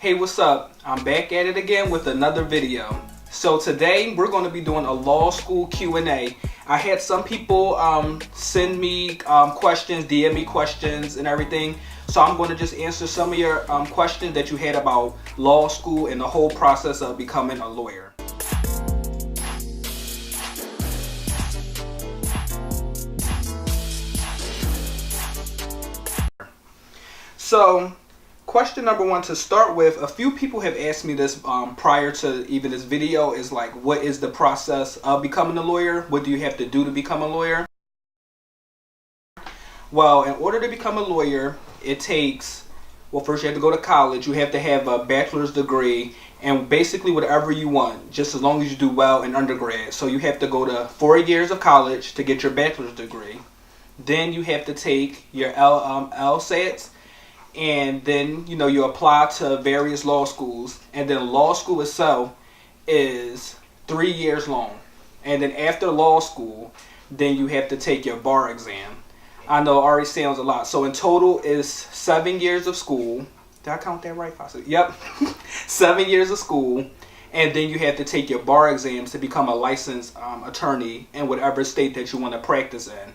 Hey, what's up? I'm back at it again with another video. So today we're going to be doing a law school Q&A. I had some people send me questions, DM me questions and everything. So I'm going to just answer some of your questions that you had about law school and the whole process of becoming a lawyer. So question number one to start with, a few people have asked me this prior to even this video, is like, what is the process of becoming a lawyer? What do you have to do to become a lawyer? Well, in order to become a lawyer, it takes, well, first you have to go to college. You have to have a bachelor's degree and basically whatever you want, just as long as you do well in undergrad. So you have to go to 4 years of college to get your bachelor's degree. Then you have to take your LSATs. And then, you apply to various law schools. And then law school itself is 3 years long. And then after law school, then you have to take your bar exam. I know it already sounds a lot. So in total is 7 years of school. Did I count that right? Yep. 7 years of school. And then you have to take your bar exams to become a licensed attorney in whatever state that you want to practice in.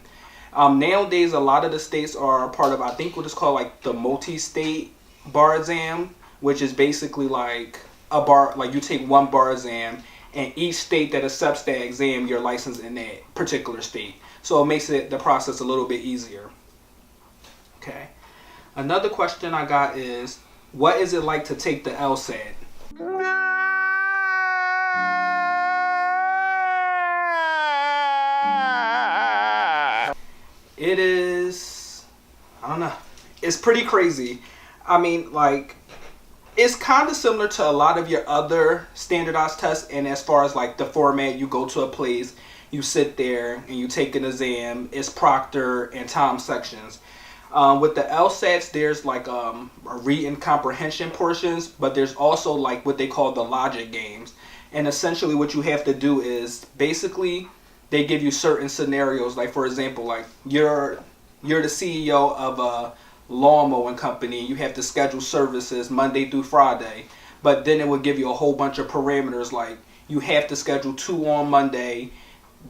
Nowadays, a lot of the states are part of, I think what is called like the multi-state bar exam, which is basically like a bar, like you take one bar exam and each state that accepts that exam, you're licensed in that particular state. So it makes the process a little bit easier. Okay. Another question I got is, what is it like to take the LSAT? It is, I don't know, it's pretty crazy. I mean, like, it's kind of similar to a lot of your other standardized tests. And as far as like the format, you go to a place, you sit there and you take an exam. It's proctor and time sections. With the LSATs, there's like a read and comprehension portions, but there's also like what they call the logic games. And essentially what you have to do is basically they give you certain scenarios, like for example, like you're the CEO of a lawn mowing company. You have to schedule services Monday through Friday, but then it would give you a whole bunch of parameters, like you have to schedule 2 on Monday.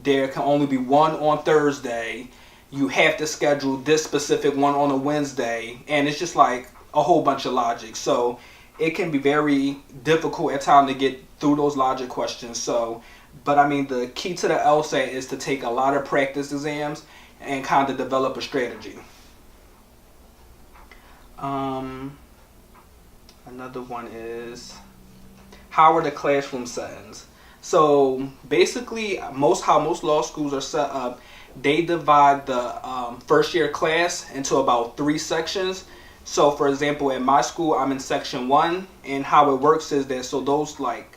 There can only be 1 on Thursday. You have to schedule this specific one on a Wednesday, and it's just like a whole bunch of logic. So it can be very difficult at times to get through those logic questions. But I mean, the key to the LSAT is to take a lot of practice exams and kind of develop a strategy. Another one is, how are the classroom settings? So basically, how most law schools are set up, they divide the first year class into about 3 sections. So for example, at my school, I'm in section 1, and how it works is that, so those like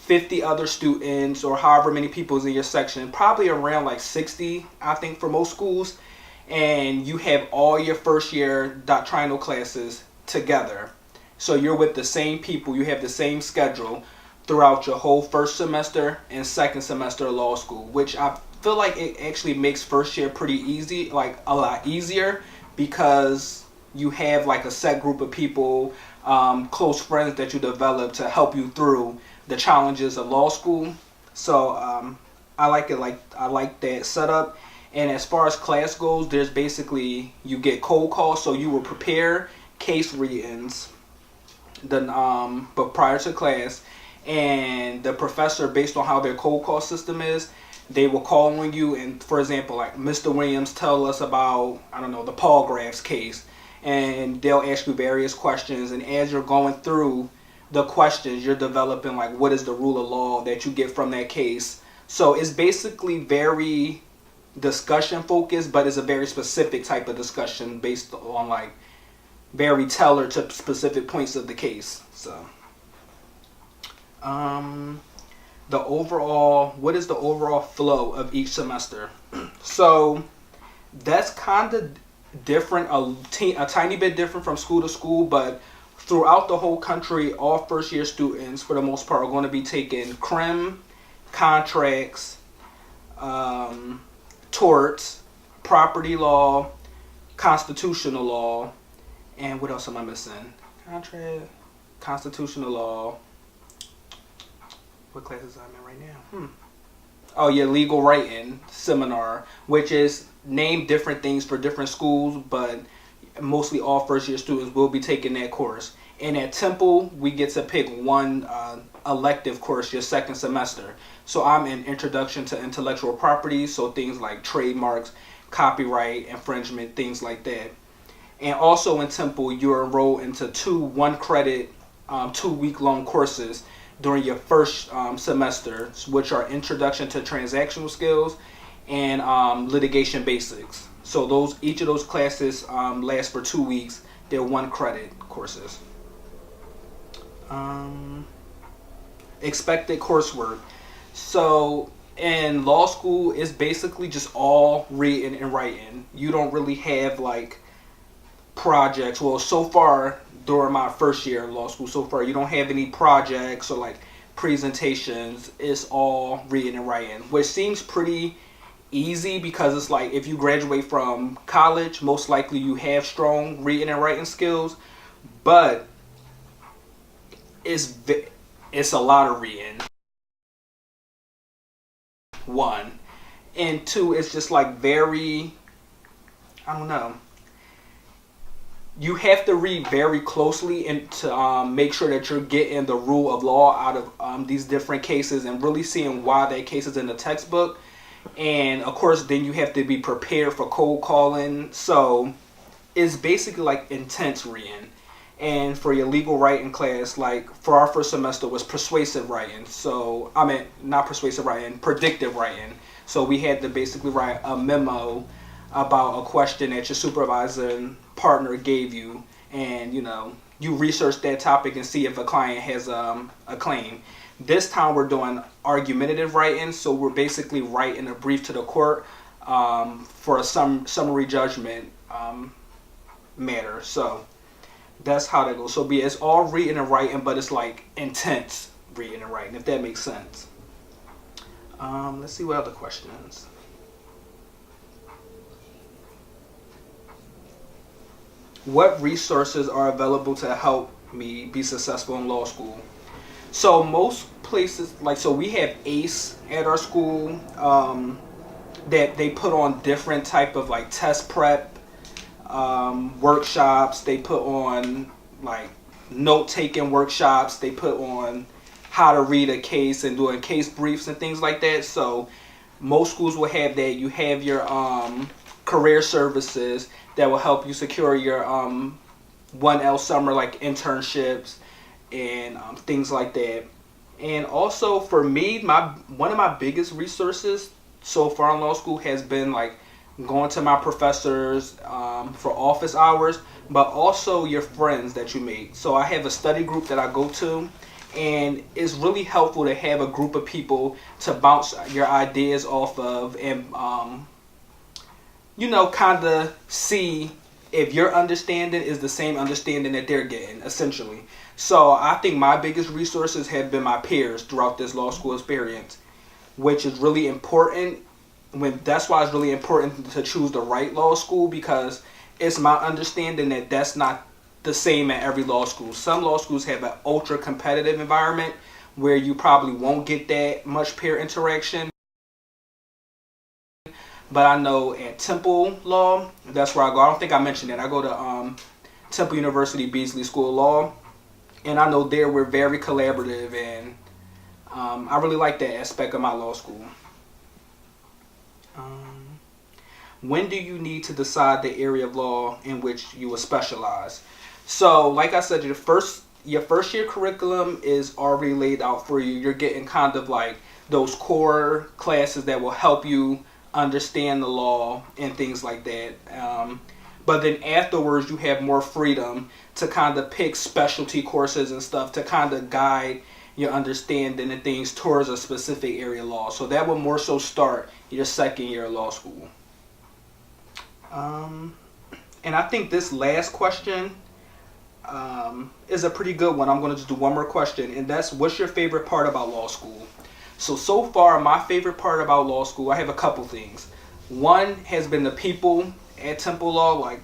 50 other students or however many people is in your section, probably around like 60, I think, for most schools, and you have all your first year doctrinal classes together. So you're with the same people, you have the same schedule throughout your whole first semester and second semester of law school, which I feel like it actually makes first year pretty easy, like a lot easier, because you have like a set group of people, close friends that you develop to help you through the challenges of law school. So I like that setup. And as far as class goes, there's basically, you get cold calls, so you will prepare case readings but prior to class, and the professor, based on how their cold call system is, they will call on you, and for example, like Mr. Williams, tell us about, I don't know, the Paul Graff's case, and they'll ask you various questions, and as you're going through the questions, you're developing like what is the rule of law that you get from that case. So it's basically very discussion focused, but it's a very specific type of discussion based on like very tailored to specific points of the case. So what is the overall flow of each semester? So that's kind of different, a tiny bit different from school to school, but throughout the whole country, all first year students, for the most part, are going to be taking crim, contracts, torts, property law, constitutional law, and what else am I missing? Contract, constitutional law. What classes I'm in right now? Oh yeah, legal writing seminar, which is named different things for different schools, but mostly all first year students will be taking that course. And at Temple, we get to pick one elective course your second semester. So I'm in Introduction to Intellectual Property, so things like trademarks, copyright, infringement, things like that. And also in Temple, you're enrolled into two 1-credit, 2-week-long courses during your first semester, which are Introduction to Transactional Skills and Litigation Basics. So each of those classes last for 2 weeks. They're 1-credit courses. Expected coursework. So in law school, it's basically just all reading and writing. You don't really have like projects. Well, so far during my first year in law school, so far you don't have any projects or like presentations. It's all reading and writing, which seems pretty easy because it's like if you graduate from college, most likely you have strong reading and writing skills, but it's a lot of reading. One and two, it's just like very, I don't know. You have to read very closely and to make sure that you're getting the rule of law out of these different cases and really seeing why that case is in the textbook. And of course, then you have to be prepared for cold calling. So it's basically like intense reading. And for your legal writing class, like for our first semester was persuasive writing. So I mean, not persuasive writing, predictive writing. So we had to basically write a memo about a question that your supervisor partner gave you, and you research that topic and see if a client has a claim. This time we're doing argumentative writing, so we're basically writing a brief to the court for a summary judgment matter. So that's how that goes. So it's all reading and writing, but it's like intense reading and writing, if that makes sense. Let's see what other questions. What resources are available to help me be successful in law school? So most places, so we have ACE at our school that they put on different type of like test prep workshops. They put on like note-taking workshops. They put on how to read a case and doing case briefs and things like that. So most schools will have that. You have your career services that will help you secure your 1L summer like internships and things like that. And also for me, one of my biggest resources so far in law school has been like going to my professors for office hours, but also your friends that you make. So I have a study group that I go to, and it's really helpful to have a group of people to bounce your ideas off of and kind of see if your understanding is the same understanding that they're getting, essentially. So I think my biggest resources have been my peers throughout this law school experience, which is really important. That's why it's really important to choose the right law school, because it's my understanding that that's not the same at every law school. Some law schools have an ultra competitive environment where you probably won't get that much peer interaction. But I know at Temple Law, that's where I go. I don't think I mentioned that. I go to Temple University Beasley School of Law, and I know there we're very collaborative, and I really like that aspect of my law school. When do you need to decide the area of law in which you will specialize? So, like I said, your first year curriculum is already laid out for you. You're getting kind of like those core classes that will help you understand the law and things like that. But then afterwards, you have more freedom to kind of pick specialty courses and stuff to kind of guide your understanding and things towards a specific area of law. So that will more so start your second year of law school. And I think this last question is a pretty good one. I'm going to just do one more question, and that's, what's your favorite part about law school? So far, my favorite part about law school, I have a couple things. One has been the people at Temple Law. Like,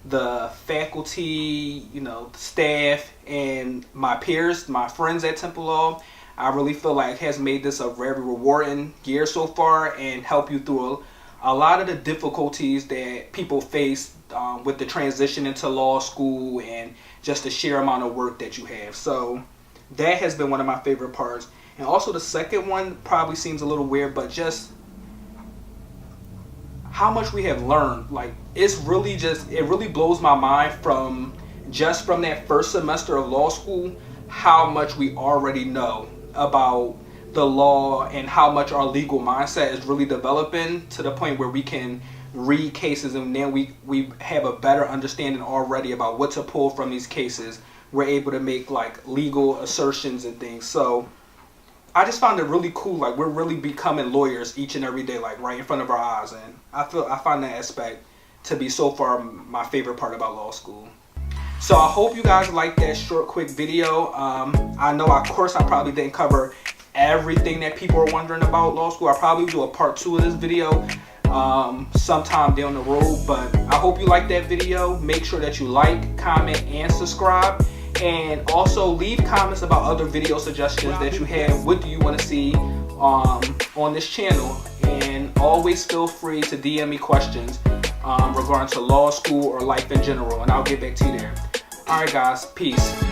the faculty, you know, staff, and my peers, my friends at Temple Law. I really feel like has made this a very rewarding year so far and help you through a lot of the difficulties that people face with the transition into law school and just the sheer amount of work that you have. So that has been one of my favorite parts. And also the second one probably seems a little weird, but just how much we have learned. Like, it's really just, it really blows my mind from that first semester of law school, how much we already know about the law and how much our legal mindset is really developing to the point where we can read cases and then we have a better understanding already about what to pull from these cases. We're able to make like legal assertions and things. So I just found it really cool. Like, we're really becoming lawyers each and every day, like right in front of our eyes. And I find that aspect to be so far my favorite part about law school. So I hope you guys liked that short, quick video. I know, of course, I probably didn't cover everything that people are wondering about law school. I'll probably do a part 2 of this video sometime down the road. But I hope you liked that video. Make sure that you like, comment, and subscribe. And also leave comments about other video suggestions that you have. What do you want to see on this channel? And always feel free to DM me questions regarding to law school or life in general, and I'll get back to you there. Alright guys, peace.